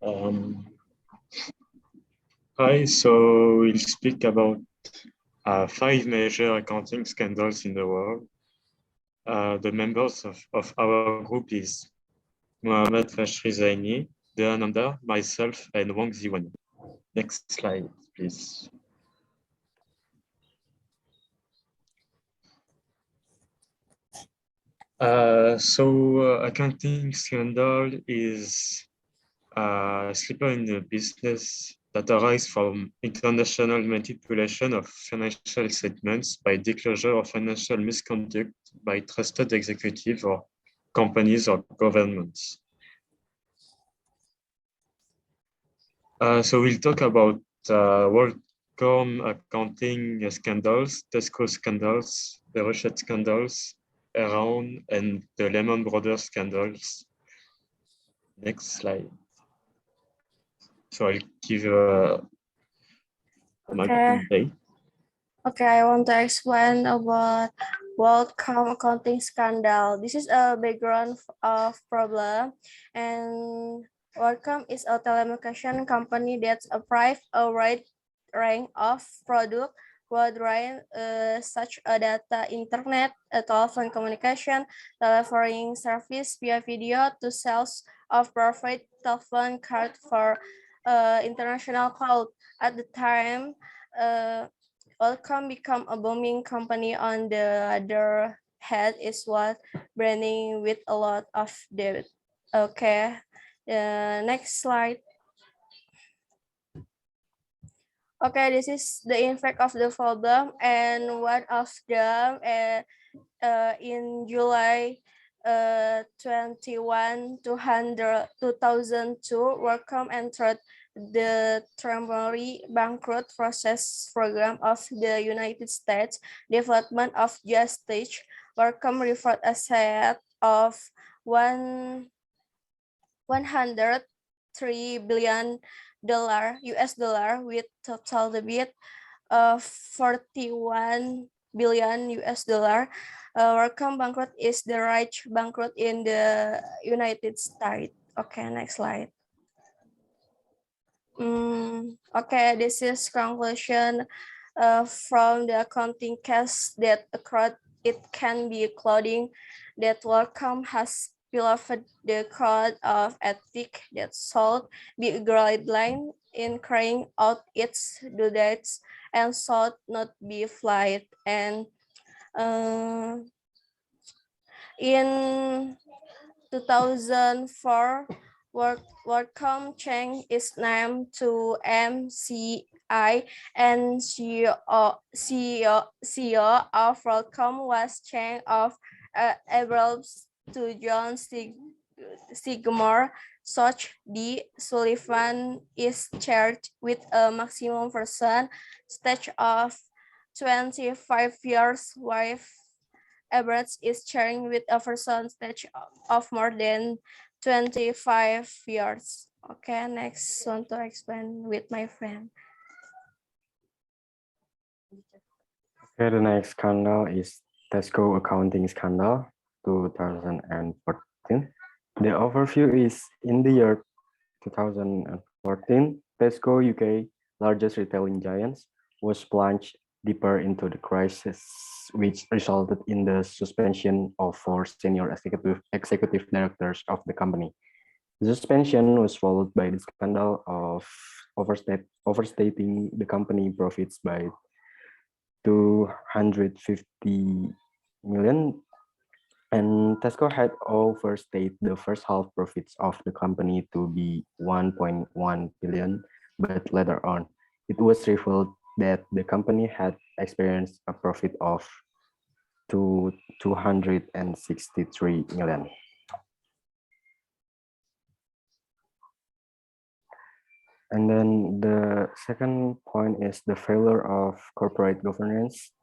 Um, Hi, so we'll speak about 5 major accounting scandals in the world. The members of our group is Mohamed FACHRI ZAINI, ANANDA, myself, and WANG. Next slide, please. Accounting scandal is a slipper in the business that arise from international manipulation of financial statements by disclosure of financial misconduct by trusted executives or companies or governments. So we'll talk about WorldCom accounting scandals, Tesco scandals, the Rochette scandals, Enron, and the Lehman Brothers scandals. Next slide. So I'll give Okay, I want to explain about WorldCom accounting scandal. This is a background of problem, and WorldCom is a telecommunication company that's approved a wide range of product worldwide, such as data, internet, telephone communication, delivering service via video to sales of private telephone card for international cloud. At the time, WorldCom become a booming company. On the other hand, is what branding with a lot of debt. Okay, next slide. Okay, this is the impact of the problem, and one of them in July 21, 2002, WorldCom entered the temporary bankrupt process program of the United States Department of Justice. WorldCom referred asset of $103 billion US dollar with total debit of 41 billion US dollar. WorldCom bankrupt is the right bankrupt in the United States. Okay, next slide. Okay, this is conclusion from the accounting case that occurred. It can be clouding that WorldCom has violated the code of ethics that should be a guideline in carrying out its due dates and should not be flight. And in 2004, WorldCom changed its name to MCI, and CEO of WorldCom was changed of April to John Sigmore. Such D. Sullivan is charged with a maximum stage of 25 years, while Everett is sharing with a percentage of more than 25 years. Okay, next one to explain with my friend. Okay, the next scandal is Tesco accounting scandal 2014. The overview is in the year 2014, Tesco UK, largest retailing giants, was plunged deeper into the crisis, which resulted in the suspension of 4 senior executive directors of the company. The suspension was followed by the scandal of overstating the company profits by 250 million, and Tesco had overstated the first half profits of the company to be 1.1 billion, but later on, it was revealed that the company had experienced a profit of 263 million. And then the second point is the failure of corporate governance.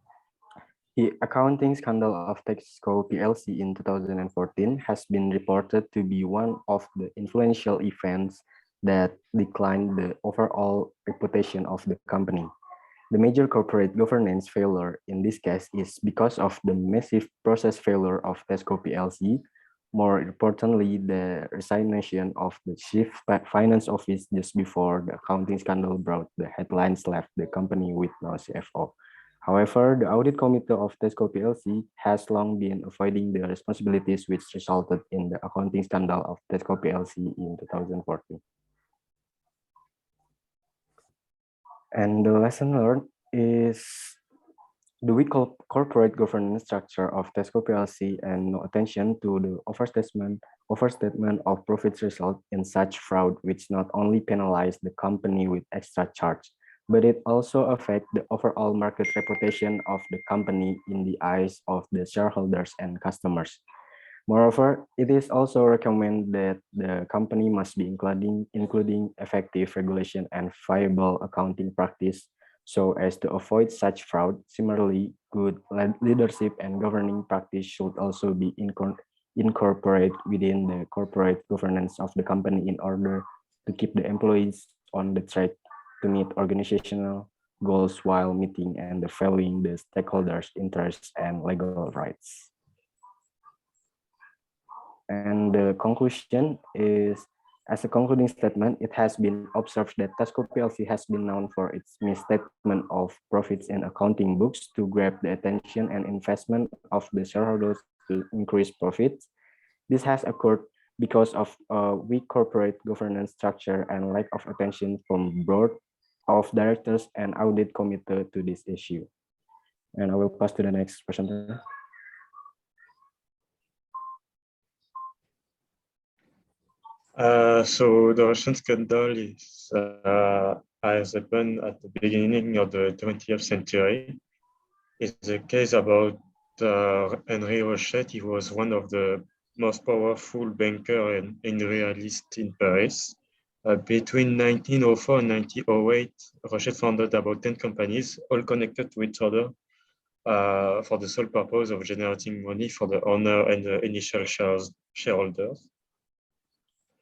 The accounting scandal of Tesco PLC in 2014 has been reported to be one of the influential events that declined the overall reputation of the company. The major corporate governance failure in this case is because of the massive process failure of Tesco PLC, More importantly, the resignation of the chief finance office just before the accounting scandal brought the headlines left the company with no CFO. However, the audit committee of Tesco PLC has long been avoiding the responsibilities which resulted in the accounting scandal of Tesco PLC in 2014. And the lesson learned is the weak corporate governance structure of Tesco PLC and no attention to the overstatement of profits result in such fraud, which not only penalize the company with extra charge, but it also affects the overall market reputation of the company in the eyes of the shareholders and customers. Moreover, it is also recommended that the company must be including effective regulation and viable accounting practice so as to avoid such fraud. Similarly, good leadership and governing practice should also be incorporated within the corporate governance of the company in order to keep the employees on the track to meet organizational goals while meeting and valuing the stakeholders' interests and legal rights. And the conclusion is, as a concluding statement, it has been observed that Tesco PLC has been known for its misstatement of profits in accounting books to grab the attention and investment of the shareholders to increase profits. This has occurred because of a weak corporate governance structure and lack of attention from board of directors and audit committee to this issue. And I will pass to the next presenter. So the Russian scandal has happened at the beginning of the 20th century. It's a case about Henri Rochette. He was one of the most powerful banker and realist in Paris. Between 1904 and 1908, Rochette founded about 10 companies, all connected to each other for the sole purpose of generating money for the owner and the initial shareholders.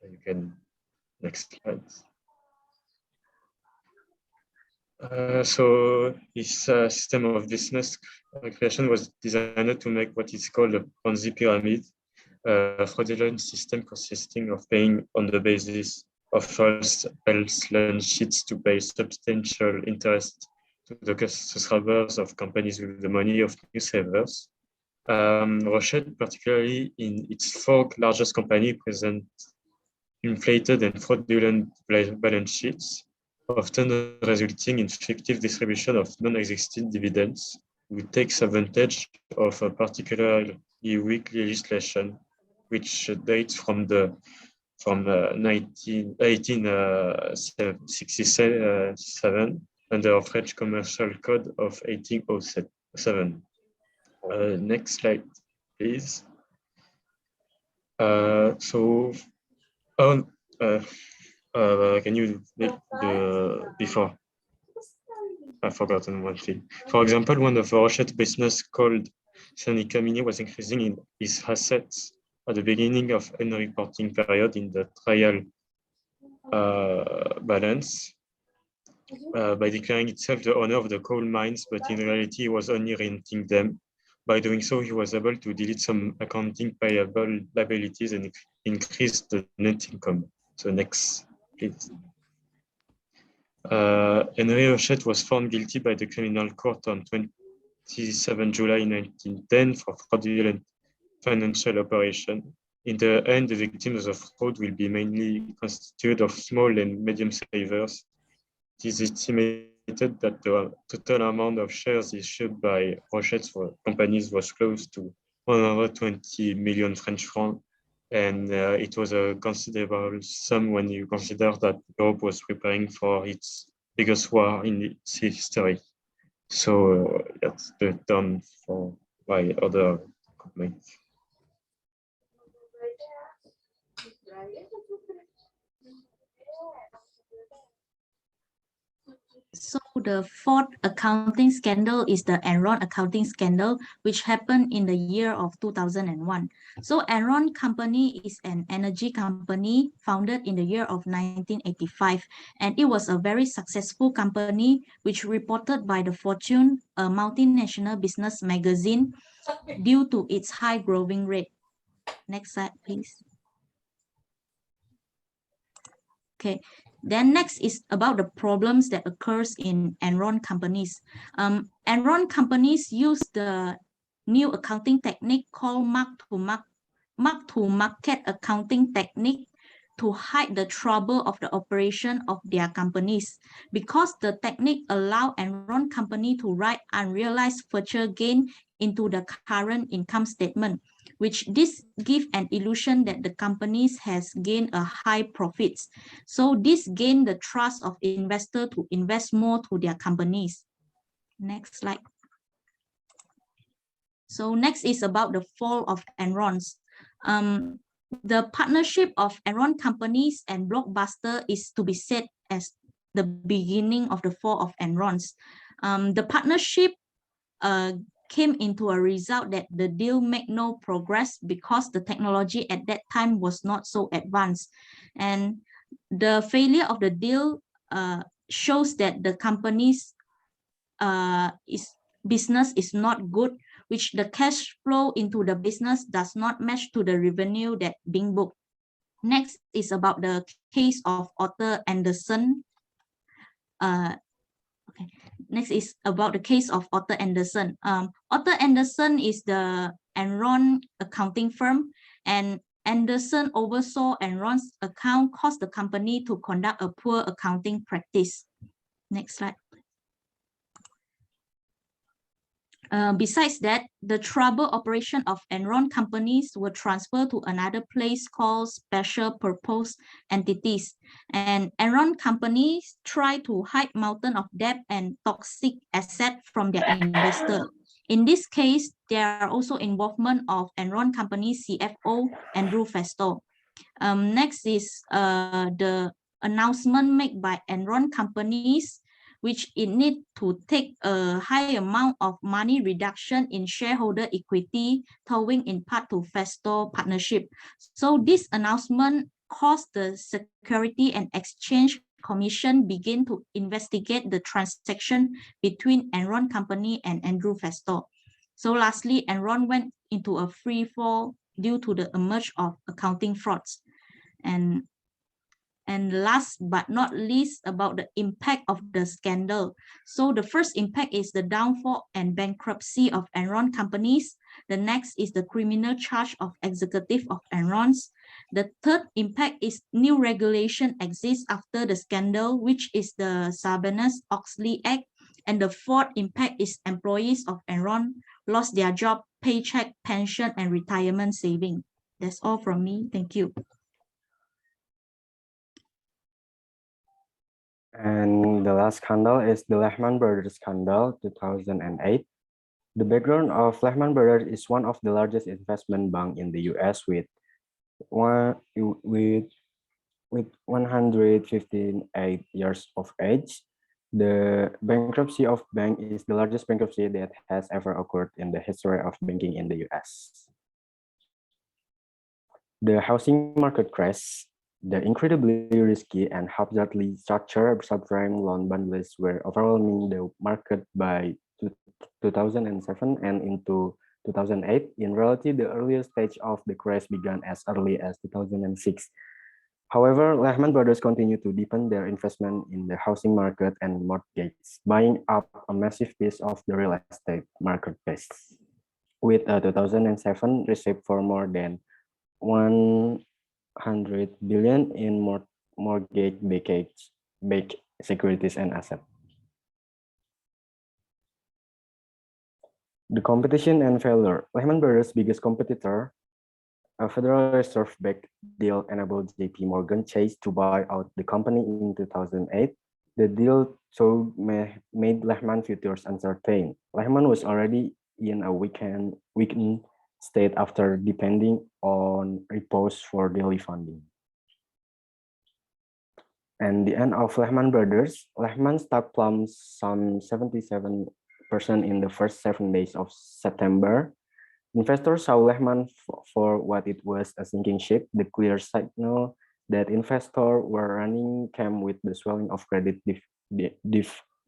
You can, next slide. So this system of business creation was designed to make what is called a Ponzi pyramid, a fraudulent system consisting of paying on the basis of false balance sheets to pay substantial interest to the subscribers of companies with the money of new savers. Rochette, particularly in its 4 largest companies, present inflated and fraudulent balance sheets, often resulting in fictive distribution of non-existing dividends, which takes advantage of a particularly weak legislation, which dates from 1867 under a French Commercial Code of 1807. Next slide, please. Can you make the before? I've forgotten one thing. For example, one of Rochette's business called ZAINI was increasing in his assets at the beginning of any reporting period in the trial balance by declaring itself the owner of the coal mines, but in reality, he was only renting them. By doing so, he was able to delete some accounting payable liabilities and increase the net income. So next, please. Henri Rochette was found guilty by the criminal court on 27 July 1910 for fraudulent financial operation. In the end, the victims of fraud will be mainly constituted of small and medium savers. It is estimated that the total amount of shares issued by Rochette for companies was close to 120 million French francs. And it was a considerable sum when you consider that Europe was preparing for its biggest war in its history. So that's done by other companies. So the 4th accounting scandal is the Enron accounting scandal, which happened in the year of 2001. So Enron company is an energy company founded in the year of 1985, and it was a very successful company, which reported by the Fortune, a multinational business magazine, due to its high growing rate. Next slide, please. Okay, then next is about the problems that occurs in Enron companies. Enron companies use the new accounting technique called mark-to-market accounting technique to hide the trouble of the operation of their companies, because the technique allow Enron company to write unrealized future gain into the current income statement, which this give an illusion that the companies has gained a high profits. So this gain the trust of investor to invest more to their companies. Next slide. So next is about the fall of Enron's. The partnership of Enron companies and Blockbuster is to be said as the beginning of the fall of Enron's. The partnership came into a result that the deal made no progress because the technology at that time was not so advanced. And the failure of the deal shows that the company's business is not good, which the cash flow into the business does not match to the revenue that being booked. Next is about the case of Arthur Andersen. Okay. Next is about the case of Arthur Andersen. Arthur Andersen is the Enron accounting firm, and Andersen oversaw Enron's account, caused the company to conduct a poor accounting practice. Next slide. Besides that, the trouble operation of Enron companies were transferred to another place called special purpose entities. And Enron companies try to hide mountain of debt and toxic asset from their investor. In this case, there are also involvement of Enron company CFO Andrew Festo. Next is the announcement made by Enron companies, which it need to take a high amount of money reduction in shareholder equity, towing in part to Festo partnership. So this announcement caused the Security and Exchange Commission begin to investigate the transaction between Enron company and Andrew Festo. So lastly, Enron went into a free fall due to the emerge of accounting frauds. And last but not least, about the impact of the scandal. So the first impact is the downfall and bankruptcy of Enron companies. The next is the criminal charge of executive of Enron's. The third impact is new regulation exists after the scandal, which is the Sarbanes-Oxley Act. And the fourth impact is employees of Enron lost their job, paycheck, pension, and retirement saving. That's all from me. Thank you. And the last scandal is the Lehman Brothers scandal, 2008. The background of Lehman Brothers is one of the largest investment bank in the US with 158 years of age. The bankruptcy of bank is the largest bankruptcy that has ever occurred in the history of banking in the US. The housing market crash. The incredibly risky and hazardly structured subprime loan bundles were overwhelming the market by 2007 and into 2008. In reality, the earliest stage of the crash began as early as 2006. However, Lehman Brothers continued to deepen their investment in the housing market and mortgages, buying up a massive piece of the real estate marketplace. With 2007 received for more than 100 billion in mortgage-backed securities and assets. The competition and failure. Lehman Brothers' biggest competitor, a Federal Reserve-backed deal, enabled JP Morgan Chase to buy out the company in 2008. The deal so made Lehman futures uncertain. Lehman was already in a weakened state after depending on repos for daily funding. And the end of Lehman Brothers, Lehman stock plumbed some 77% in the first 7 days of September. Investors saw Lehman for what it was, a sinking ship. The clear signal that investors were running came with the swelling of credit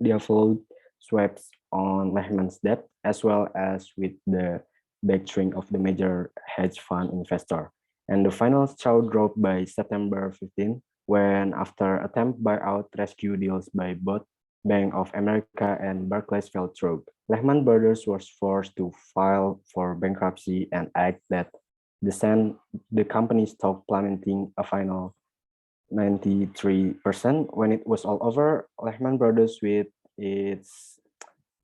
default swaps on Lehman's debt, as well as with the backstring of the major hedge fund investor. And the final straw dropped by September 15, when after attempt buyout rescue deals by both Bank of America and Barclays fell through, Lehman Brothers was forced to file for bankruptcy and act that sent the company's stock plummeting a final 93%. When it was all over, Lehman Brothers with its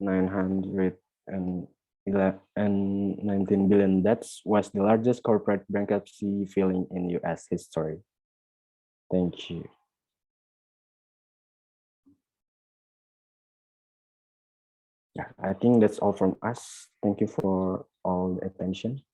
919 billion debts was the largest corporate bankruptcy filing in US history. Thank you. Yeah, I think that's all from us. Thank you for all the attention.